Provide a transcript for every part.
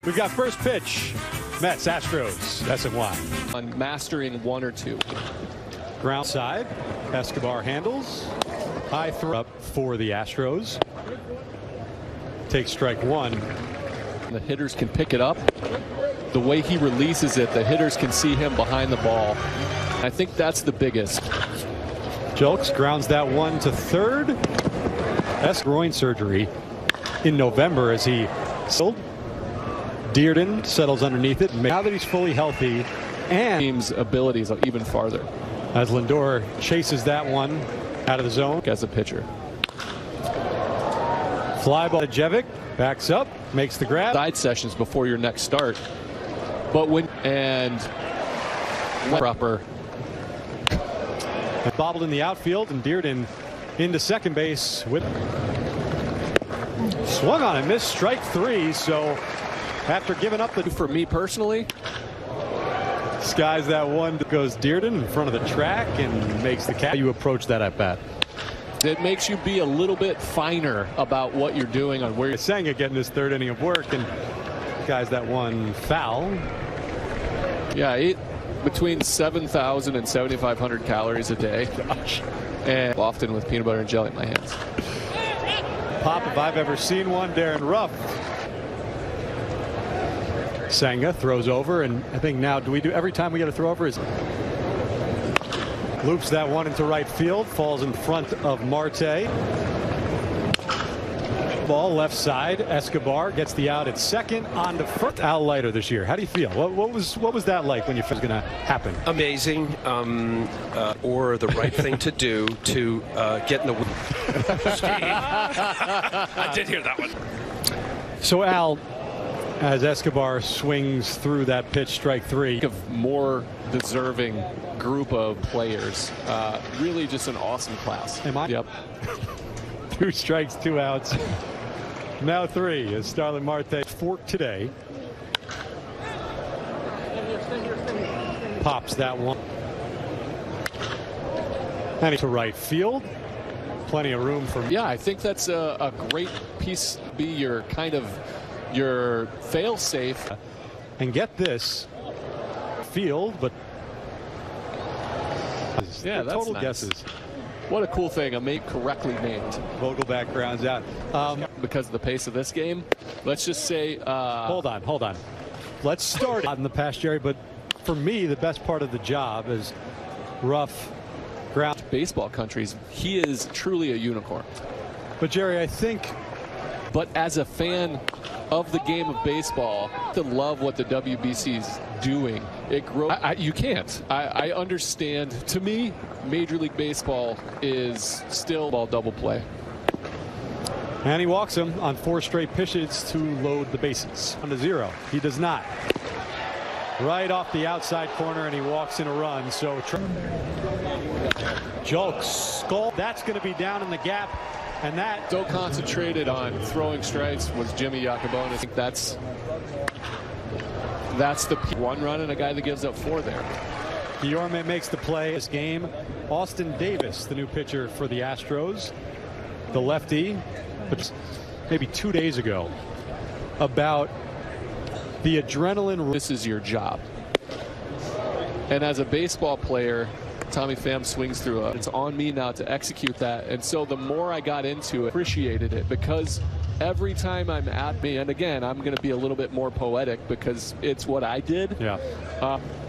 We've got first pitch. Mets, Astros, SNY. On mastering one or two. Ground side. Escobar handles. High throw up for the Astros. Takes strike one. The hitters can pick it up. The way he releases it, the hitters can see him behind the ball. I think that's the biggest. Julks grounds that one to third. That's groin surgery in November as he sold. Dearden settles underneath it. Now that he's fully healthy, and Team's abilities are even farther. As Lindor chases that one out of the zone. As a pitcher. Fly ball to Jevic. Backs up. Makes the grab. Side sessions before your next start. But when proper. Bobbled in the outfield, and Dearden into second base with swung on and missed, strike three. So after giving up the for me personally, skies that one, goes Dearden in front of the track and makes the catch. You approach that at bat. It makes you be a little bit finer about what you're doing on where you're Senga getting his third inning of work, and guys that one foul. Yeah, between 7,000 and 7,500 calories a day. Gosh. And often with peanut butter and jelly in my hands. Pop, if I've ever seen one. Darren Ruff. Senga throws over, and I think now do every time we get a throw over is loops that one into right field, falls in front of Marte. Ball left side. Escobar gets the out at second. On to first. Al Leiter this year. How do you feel? What was that like when you thought it was going to happen? Amazing, or the right thing to do to get in the. I did hear that one. So Al, as Escobar swings through that pitch, strike three. Of more deserving group of players. Really just an awesome class. Am I? Yep. 2 strikes, 2 outs. Now 3 as Starlin Marte forked today. Pops that one. And to right field. Plenty of room for. Yeah, I think that's a great piece. Be your kind of your fail safe. And get this field, but yeah, that's total nice. guesses. What a cool thing. A mate correctly named. Vogelback grounds out. Because of the pace of this game, let's just say. Hold on. Let's start in the past, Jerry. But for me, the best part of the job is rough ground. Baseball countries. He is truly a unicorn. But Jerry, I think. But as a fan of the game of baseball, to love what the WBC's doing, it grows. You can't. I understand. To me, Major League Baseball is still ball double play. And he walks him on 4 straight pitches to load the bases. 1-0. He does not. Right off the outside corner, and he walks in a run. So Julks skull. That's going to be down in the gap. And that so concentrated on throwing strikes was Jimmy Jacobone. I think that's the one run and a guy that gives up 4 there. Guillorme makes the play this game. Austin Davis, the new pitcher for the Astros, the lefty, but maybe 2 days ago, about the adrenaline. This is your job. And as a baseball player, Tommy Pham swings through it. It's on me now to execute that. And so the more I got into it, appreciated it, because every time I'm at me, and again, I'm going to be a little bit more poetic because it's what I did. Yeah.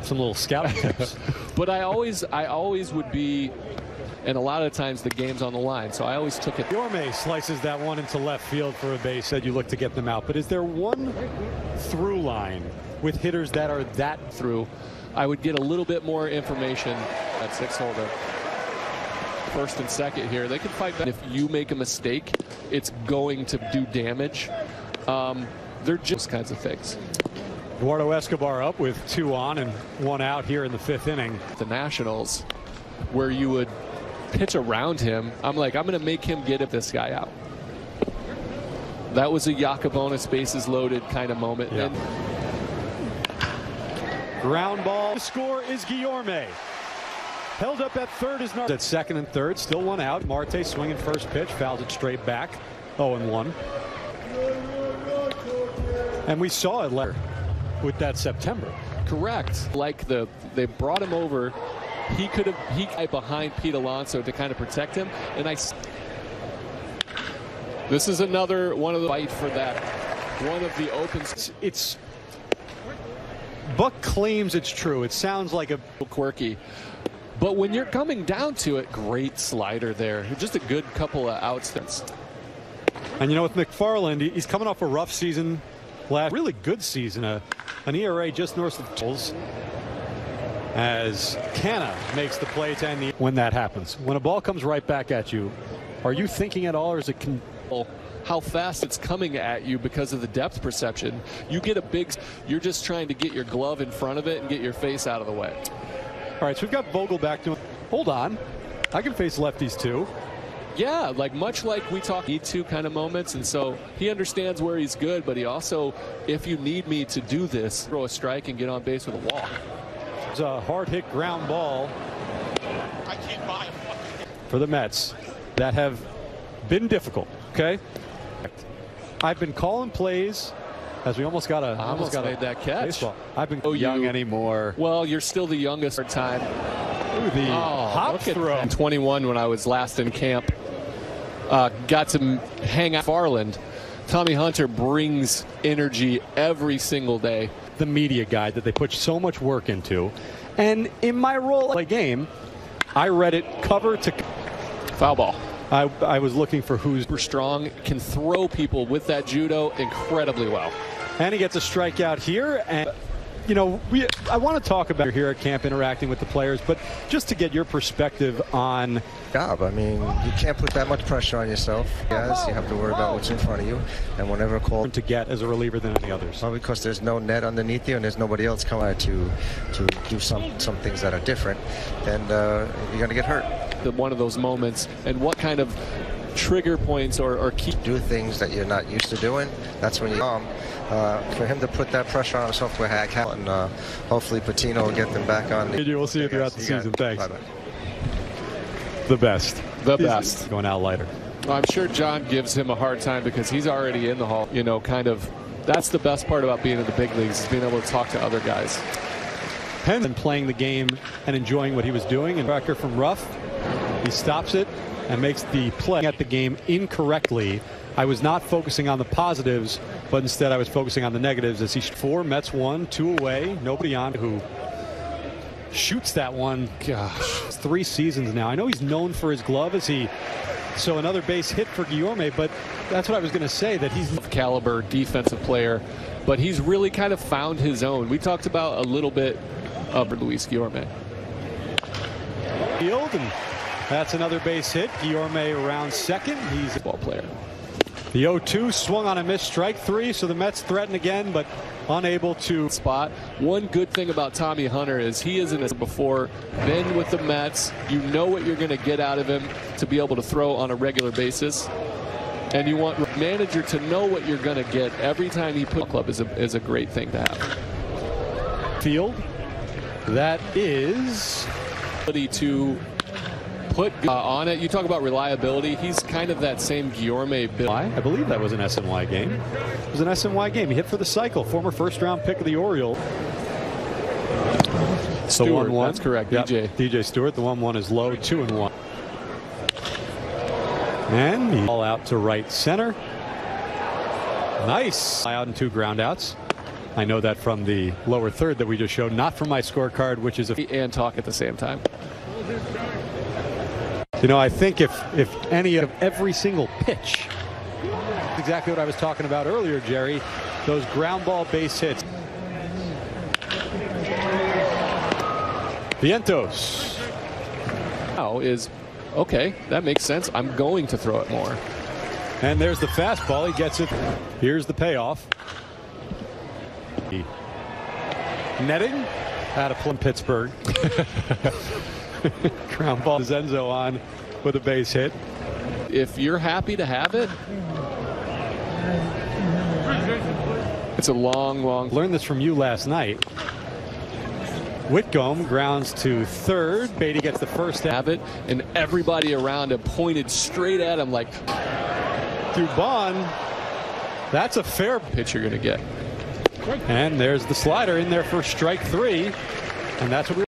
Some little scouting tips. But I always would be, and a lot of times the game's on the line, so I always took it. Guillorme slices that one into left field for a base. Said you look to get them out. But is there one through line with hitters that are that through? I would get a little bit more information at 6-holder. First and second here. They can fight back. If you make a mistake, it's going to do damage. They're just kinds of things. Eduardo Escobar up with 2 on and 1 out here in the 5th inning. The Nationals, where you would pitch around him, I'm like, I'm going to make him get at this guy out. That was a Jacobone bases loaded kind of moment. Yeah. And ground ball. The score is Guillorme. Held up at third is Narvaez. At second and third, still 1 out. Marte swinging first pitch, fouls it straight back. 0-1. And we saw it later with that September. Correct. Like they brought him over. He got behind Pete Alonso to kind of protect him. And this is another one of the fight for that. One of the opens. It's Buck claims it's true. It sounds like a quirky. But when you're coming down to it, great slider there. Just a good couple of outs. And you know, with McFarland, he's coming off a rough season. Really good season. An ERA just north of goals. As Canna makes the play to end the. When that happens, when a ball comes right back at you, are you thinking at all, or is it how fast it's coming at you because of the depth perception? You get a big. You're just trying to get your glove in front of it and get your face out of the way. All right, so we've got Vogel back to him. Hold on, I can face lefties too. Yeah, much like we talk need to kind of moments, and so he understands where he's good, but he also, if you need me to do this, throw a strike and get on base with a walk. It's a hard hit ground ball for the Mets that have been difficult. Okay, I've been calling plays as we almost got made that catch. Baseball. I've been young anymore. Well, you're still the youngest time. Ooh, the hop throw. In 21, when I was last in camp, got to hang out Farland. Tommy Hunter brings energy every single day. The media guide that they put so much work into, and in my role in the game, I read it cover to foul ball. I was looking for who's super strong, can throw people with that judo incredibly well. And he gets a strikeout here. And you know, I want to talk about here at camp interacting with the players, but just to get your perspective on job. I mean, you can't put that much pressure on yourself. Yes, you have to worry about what's in front of you, and whenever called to get as a reliever than any others. Well, because there's no net underneath you and there's nobody else coming to do some things that are different, then you're going to get hurt. One of those moments, and what kind of trigger points or key do things that you're not used to doing. That's when you for him to put that pressure on himself with Hack, and hopefully Patino will get them back on. You will see it throughout the season. Thanks. Bye-bye. The best. The best. Going out lighter. Well, I'm sure John gives him a hard time because he's already in the hall. You know, kind of. That's the best part about being in the big leagues, is being able to talk to other guys. Penn playing the game and enjoying what he was doing. And Becker from Ruff, he stops it and makes the play at the game incorrectly. I was not focusing on the positives, but instead I was focusing on the negatives as he's 4, Mets 1, 2 away, nobody on, who shoots that one. Gosh, it's 3 seasons now. I know he's known for his glove so another base hit for Guillorme, but that's what I was going to say, that he's caliber defensive player, but he's really kind of found his own. We talked about a little bit of Luis Guillorme. Field, and that's another base hit. Guillorme around second. He's a ball player. The 0-2 swung on a missed strike 3, so the Mets threaten again, but unable to spot. One good thing about Tommy Hunter is he isn't before been with the Mets. You know what you're going to get out of him to be able to throw on a regular basis, and you want the manager to know what you're going to get every time he put club is a great thing to have. Field, that is to put on it. You talk about reliability. He's kind of that same Guillorme build. I believe that was an SNY game. It was an SNY game. He hit for the cycle. Former first-round pick of the Orioles. Stewart, that's correct. Yep. DJ Stewart. The 1-1 is low. 2-1. And he all out to right center. Nice. Out and 2 groundouts. I know that from the lower third that we just showed, not from my scorecard, which is and talk at the same time. You know, I think if any of every single pitch, exactly what I was talking about earlier, Jerry, those ground ball base hits. Vientos. Now is okay. That makes sense. I'm going to throw it more. And there's the fastball. He gets it. Here's the payoff. Netting out of Pittsburgh. Ground ball Zenzo on with a base hit. If you're happy to have it, it's a long. Learned this from you last night. Whitcomb grounds to third. Beatty gets the first. Have it, and everybody around him pointed straight at him like Dubon. That's a fair pitch you're going to get. And there's the slider in there for strike 3. And that's what we